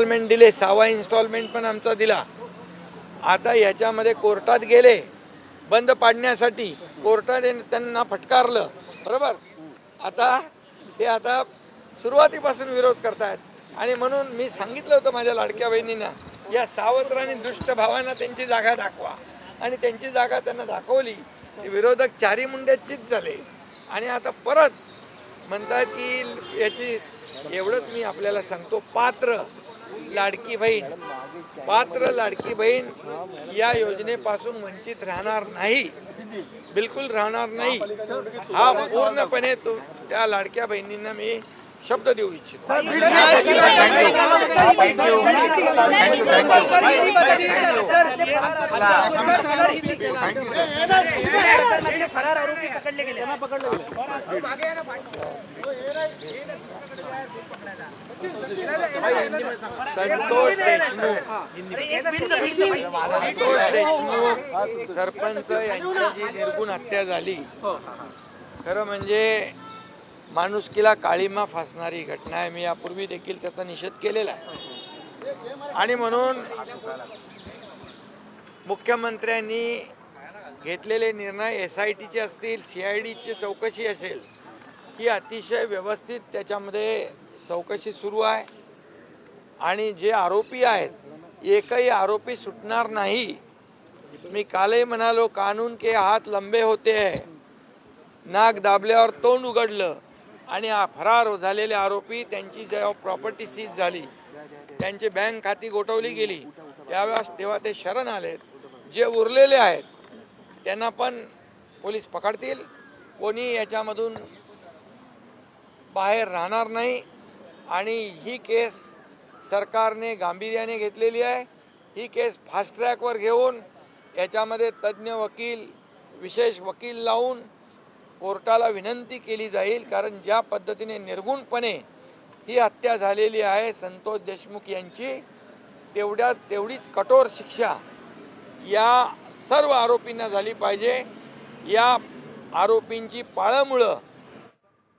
Instalment दिले, 6वा instalment पण आमचा दिला. आता याच्यामध्ये कोर्टात गेले बंद पाडण्यासाठी, कोर्टाने त्यांना फटकारलं, बरोबर. आता सुरुवातीपासून विरोध करतायत. आणि म्हणून मी सांगितलं होतं माझ्या लाडक्या बहिणींना, या सावत्र आणि दुष्ट भावांना त्यांची जागा दाखवा. आणि त्यांची जागा त्यांना दाखवली. विरोधक चारी मुंड्याचीच झाले. आणि आता परत म्हणतात की याची, एवढंच मी आपल्याला सांगतो, पात्र लाडकी बहीण या योजनेपासून वंचित राहणार नाही, बिलकुल राहणार नाही. हा पूर्णपणे त्या लाडक्या बहिणींना मी शब्द देऊ इच्छितो. संतोष देशमुख सरपंच यांची जी निर्गुण हत्या झाली, खरं म्हणजे माणुसकीला काळीमा फासणारी घटना आहे. मी यापूर्वी देखील त्याचा निषेध केलेला आहे. आणि म्हणून मुख्यमंत्र्यांनी घेतलेले निर्णय SITचे असतील, CIDची चौकशी असेल, ही अतिशय व्यवस्थित त्याच्यामध्ये चौकशी सुरू आहे. आणि जे आरोपी आहेत, एकही आरोपी सुटणार नाही. मी कालही म्हणालो, कानून के हात लंबे होते है, नाक दाबल्यावर तोंड उघडलं. आणि फरार झालेले आरोपी, त्यांची जेव्हा प्रॉपर्टी सीज झाली, त्यांची बँक खाती गोठवली गेली, तेव्हा ते शरण आलेत. जे उरलेले आहेत त्यांना पण पोलीस पकडतील. कोणी याच्यामधून बाहेर राहणार नाही. आणि ही केस सरकारने गांभीर्याने घेतलेली आहे. ही केस फास्ट ट्रॅकवर घेऊन याच्यामध्ये तज्ज्ञ वकील, विशेष वकील लावून कोर्टाला विनंती केली जाईल. कारण ज्या पद्धतीने निर्गुणपणे ही हत्या झालेली आहे संतोष देशमुख यांची, तेवढीच कठोर शिक्षा या सर्व आरोपींना झाली पाहिजे. या आरोपींची पाळंमुळं